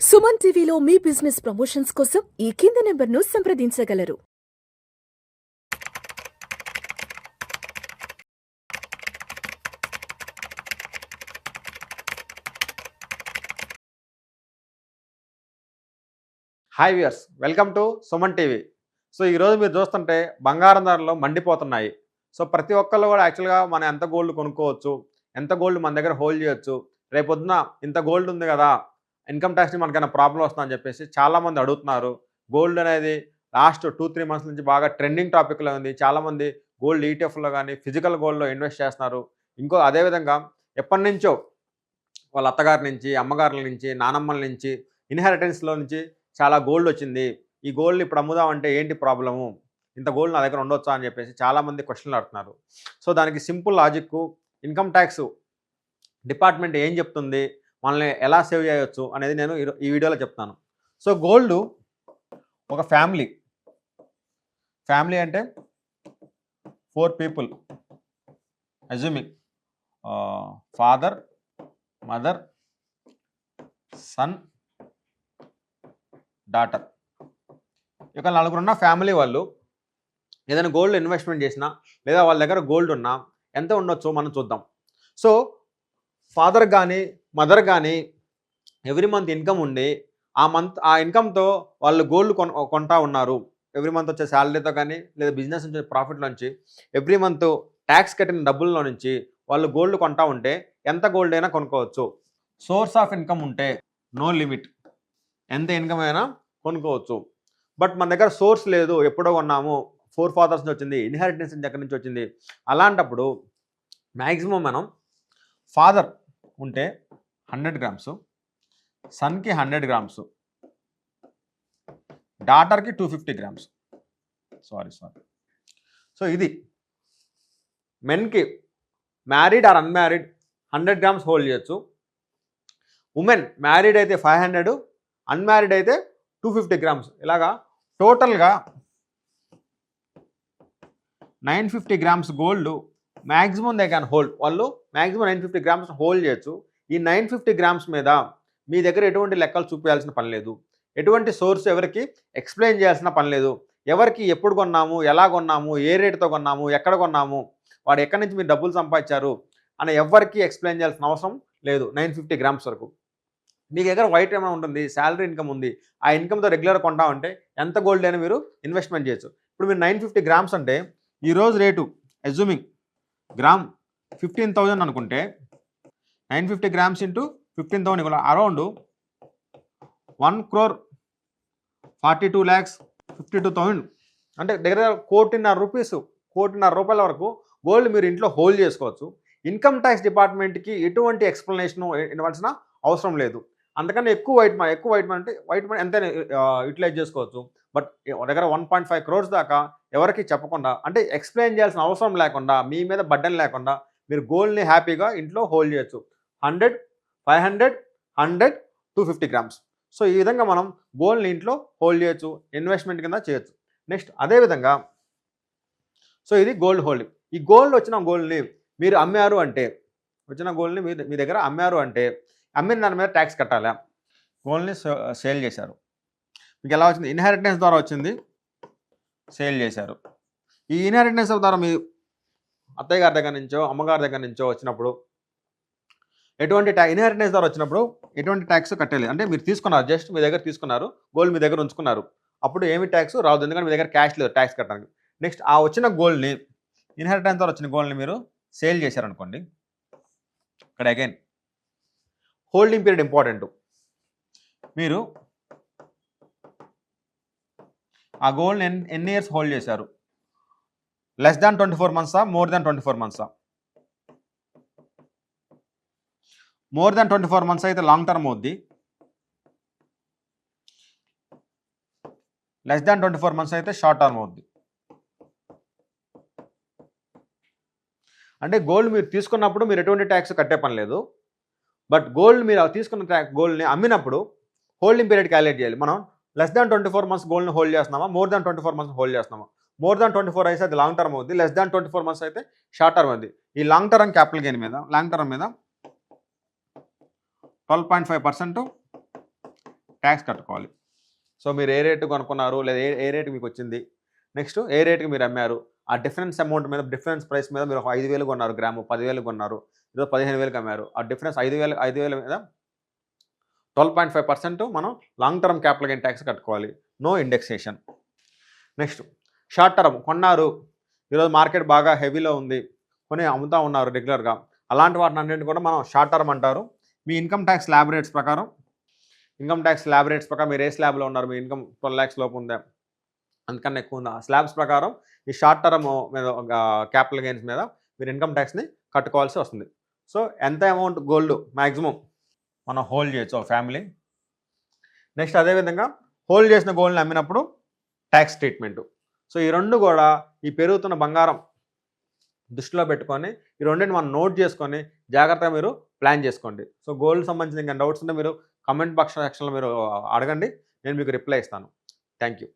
సుమన్ టీవీలో మీ business promotions కోసం ఈ కింది నెంబర్ను సంప్రదించగలరు. Hi viewers, welcome to Suman TV. So ఈరోజు మీరు చూస్తుంటే బంగారం ధరలు మండిపోతున్నాయి. సో ప్రతి ఒక్కళ్ళు కూడా యాక్చువల్గా మనం ఎంత గోల్డ్ కొనుక్కోవచ్చు, ఎంత గోల్డ్ మన దగ్గర హోల్డ్ చేయొచ్చు, రేపొద్దున ఇంత గోల్డ్ ఉంది కదా, ఇన్కమ్ ట్యాక్స్ని మనకైనా ప్రాబ్లం వస్తుందని చెప్పేసి చాలామంది అడుగుతున్నారు. గోల్డ్ అనేది లాస్ట్ 2-3 మంత్స్ నుంచి బాగా ట్రెండింగ్ టాపిక్లో ఉంది. చాలామంది గోల్డ్ ఈటీఎఫ్లో కానీ ఫిజికల్ గోల్డ్లో ఇన్వెస్ట్ చేస్తున్నారు. అదేవిధంగా ఎప్పటి నుంచో వాళ్ళ అత్తగారి నుంచి, అమ్మగారుల నుంచి, నానమ్మల నుంచి, ఇన్హెరిటెన్స్లో నుంచి చాలా గోల్డ్ వచ్చింది. ఈ గోల్డ్ని ఇప్పుడు అమ్ముదామంటే ఏంటి ప్రాబ్లము, ఇంత గోల్డ్ నా దగ్గర ఉండొచ్చా అని చెప్పేసి చాలామంది క్వశ్చన్లు అడుగుతున్నారు. సో దానికి simple logic, income tax department ఏం చెప్తుంది, మనల్ని ఎలా సేవ్ చేయవచ్చు అనేది నేను ఈ వీడియోలో చెప్తాను. సో గోల్డ్ ఒక ఫ్యామిలీ అంటే 4 people, assuming father, mother, son, daughter, ఇక 4 ఉన్న ఫ్యామిలీ వాళ్ళు ఏదైనా గోల్డ్ ఇన్వెస్ట్మెంట్ చేసినా లేదా వాళ్ళ దగ్గర గోల్డ్ ఉన్నా ఎంత ఉండొచ్చో మనం చూద్దాం. సో ఫాదర్ కానీ మదర్ కానీ ఎవ్రీ మంత్ ఇన్కమ్ ఉండి ఆ ఇన్కమ్తో వాళ్ళు గోల్డ్ కొంటా ఉన్నారు. ఎవ్రీ మంత్ వచ్చే శాలరీతో కానీ లేదా బిజినెస్ నుంచి ప్రాఫిట్లో నుంచి ఎవ్రీ మంత్ ట్యాక్స్ కట్టిన డబ్బుల్లో నుంచి వాళ్ళు గోల్డ్ కొంటా ఉంటే ఎంత గోల్డ్ అయినా కొనుక్కోవచ్చు. సోర్స్ ఆఫ్ ఇన్కమ్ ఉంటే నో లిమిట్, ఎంత ఇన్కమ్ అయినా కొనుక్కోవచ్చు. బట్ మన దగ్గర సోర్స్ లేదు, ఎప్పుడో కొన్నాము, 4 ఫాదర్స్ నుంచి వచ్చింది, ఇన్హెరిటెన్స్ నుంచి ఎక్కడి నుంచి వచ్చింది, అలాంటప్పుడు మ్యాక్సిమం మనం ఫాదర్ ఉంటే 100 గ్రామ్స్, సన్కి 100 గ్రామ్స్, డాటర్కి 250 గ్రామ్స్. సారీ. సో ఇది మెన్కి married or unmarried 100 grams hold చేయొచ్చు. ఉమెన్ మ్యారీడ్ అయితే 500, అన్మ్యారీడ్ అయితే 250 గ్రామ్స్. ఇలాగా టోటల్గా 950 grams gold maximum they can hold. వాళ్ళు మ్యాక్సిమం 950 గ్రామ్స్ హోల్డ్ చేయొచ్చు. ఈ 950 గ్రామ్స్ మీద మీ దగ్గర ఎటువంటి లెక్కలు చూపించాల్సిన పని లేదు, ఎటువంటి సోర్స్ ఎవరికి ఎక్స్ప్లెయిన్ చేయాల్సిన పని లేదు. ఎవరికి ఎప్పుడు కొన్నాము, ఎలా కొన్నాము, ఏ రేటుతో కొన్నాము, ఎక్కడ కొన్నాము, వాడు ఎక్కడి నుంచి మీరు డబ్బులు సంపాదించారు అని ఎవరికి ఎక్స్ప్లెయిన్ చేయాల్సిన అవసరం లేదు. 950 గ్రామ్స్ వరకు మీ దగ్గర వైట్ ఏమైనా ఉంటుంది, శాలరీ ఇన్కమ్ ఉంది, ఆ ఇన్కమ్తో రెగ్యులర్ కొంటా ఉంటే ఎంత గోల్డ్ అయినా మీరు ఇన్వెస్ట్మెంట్ చేయొచ్చు. ఇప్పుడు మీరు 950 గ్రామ్స్ అంటే ఈరోజు రేటు అజ్యూమింగ్ గ్రామ్ 15,000 అనుకుంటే 950 గ్రామ్స్ ఇంటూ 15,000 అరౌండ్ 1,42,52,000 అంటే దగ్గర 1,50,00,000 రూపాయల వరకు గోల్డ్ మీరు ఇంట్లో హోల్డ్ చేసుకోవచ్చు. ఇన్కమ్ ట్యాక్స్ డిపార్ట్మెంట్కి ఎటువంటి ఎక్స్ప్లెనేషన్ ఇవ్వాల్సిన అవసరం లేదు. అందుకని ఎక్కువ వైట్ మనీ అంటే వైట్ మనీ ఎంతైనా యూటిలైజ్ చేసుకోవచ్చు. బట్ దగ్గర 1.5 crores దాకా ఎవరికి చెప్పకుండా, అంటే ఎక్స్ప్లెయిన్ చేయాల్సిన అవసరం లేకుండా, మీ మీద బడ్డన్ లేకుండా మీరు గోల్డ్ని హ్యాపీగా ఇంట్లో హోల్డ్ చేయొచ్చు. 100, 500, 100, 250 గ్రామ్స్. సో ఈ విధంగా మనం గోల్డ్ని ఇంట్లో హోల్డ్ చేయొచ్చు, ఇన్వెస్ట్మెంట్ కింద చేయొచ్చు. నెక్స్ట్ అదేవిధంగా సో ఇది గోల్డ్ హోల్డింగ్. ఈ వచ్చిన గోల్డ్ని మీరు అమ్మారు అంటే, మీ దగ్గర అమ్మారు అంటే అమ్మిన దాని మీద ట్యాక్స్ కట్టాలా. గోల్డ్ని సేల్ చేశారు, మీకు ఎలా వచ్చింది, ఇన్హెరిటెన్స్ ద్వారా వచ్చింది, సేల్ చేశారు. ఈ ఇన్హెరిటెన్స్ ద్వారా మీ అత్తయ్య గారి దగ్గర నుంచో అమ్మగారి దగ్గర నుంచో వచ్చినప్పుడు ఇన్హెరిటెన్స్ ద్వారా వచ్చినప్పుడు ఎటువంటి ట్యాక్స్ కట్టలేదు. అంటే మీరు తీసుకున్నారు, జస్ట్ మీ దగ్గర తీసుకున్నారు, గోల్డ్ మీ దగ్గర ఉంచుకున్నారు, అప్పుడు ఏమి ట్యాక్స్ రాదు, ఎందుకంటే మీ దగ్గర క్యాష్ లేదు ట్యాక్స్ కట్టడానికి. నెక్స్ట్ ఆ వచ్చిన గోల్డ్ని, ఇన్హెరిటెన్స్ ద్వారా వచ్చిన గోల్డ్ని మీరు సేల్ చేశారనుకోండి, ఇక్కడ అగైన్ హోల్డింగ్ పీరియడ్ ఇంపార్టెంట్. మీరు ఆ గోల్డ్ని ఎన్ని ఇయర్స్ హోల్డ్ చేశారు, less than 24 months, more than 24 months? More than 24 months అయితే లాంగ్ టర్మ్ అవుద్ది, లెస్ దాన్ 24 months అయితే షార్ట్ టర్మ్ అవుద్ది. అంటే గోల్డ్ మీరు తీసుకున్నప్పుడు మీరు ఎటువంటి ట్యాక్స్ కట్టే పని లేదు. బట్ గోల్డ్ మీరు తీసుకున్న గోల్డ్ని అమ్మినప్పుడు హోల్డింగ్ పీరియడ్ క్యాలిక్యులేట్ చేయాలి. మనం లెస్ దాన్ 24 months గోల్డ్ని హోల్డ్ చేస్తున్నామా, మోర్ దాన్ 24 months హోల్డ్ చేస్తున్నామా? మోర్ దాన్ 24 అయితే అది లాంగ్ టర్మ్ అవుద్ది, లెస్ దాన్ 24 months అయితే షార్ట్ టర్మ్ అవుద్ది. ఈ లాంగ్ టర్మ్ క్యాపిటల్ గెయిన్ మీద, లాంగ్ టర్మ్ మీద 12.5% ట్యాక్స్ కట్టుకోవాలి. సో మీరు ఏ రేటు కొనుక్కున్నారు లేదా ఏ రేటు మీకు వచ్చింది, నెక్స్ట్ ఏ రేటుకి మీరు అమ్మారు, ఆ డిఫరెన్స్ అమౌంట్ మీద డిఫరెన్స్ ప్రైస్ మీద మీరు 5,000 కొన్నారు గ్రాము, 10,000 కొన్నారు, ఈరోజు 15,000కి అమ్మారు. ఆ డిఫరెన్స్ 5,000 మీద 12.5% మనం long term capital gain tax కట్టుకోవాలి. No indexation. Next short term కొన్నారు, ఈరోజు మార్కెట్ బాగా హెవీలో ఉంది, కొని అమ్ముతూ ఉన్నారు రెగ్యులర్గా, అలాంటి వాటిని అన్నింటిని కూడా మనం షార్ట్ టర్మ్ అంటారు. మీ ఇన్కమ్ ట్యాక్స్ స్లాబ్ రేట్స్ ప్రకారం మీరు ఏ స్లాబ్లో ఉన్నారు, మీ ఇన్కమ్ 12 lakhs లోపు ఉందా, అందుకన్నా ఎక్కువ ఉందా, ఆ స్లాబ్స్ ప్రకారం ఈ షార్ట్ టర్మ్ మీద క్యాపిటల్ గెయిన్స్ మీద మీరు ఇన్కమ్ ట్యాక్స్ని కట్టుకోవాల్సి వస్తుంది. సో ఎంత అమౌంట్ గోల్డ్ మ్యాక్సిమం మనం హోల్డ్ చేయొచ్చు ఫ్యామిలీ. నెక్స్ట్ అదేవిధంగా హోల్డ్ చేసిన గోల్డ్ని అమ్మినప్పుడు ట్యాక్స్ ట్రీట్మెంట్. సో ఈ రెండు కూడా ఈ పెరుగుతున్న బంగారం దృష్టిలో పెట్టుకొని ఈ రెండింటిని మనం నోట్ చేసుకొని జాగ్రత్తగా మీరు ప్లాన్ చేసుకోండి. సో గోల్డ్ సంబంధించిన ఇంకా డౌట్స్ ఉంటే మీరు కమెంట్ బాక్స్ సెక్షన్లో మీరు అడగండి, నేను మీకు రిప్లై ఇస్తాను. Thank you.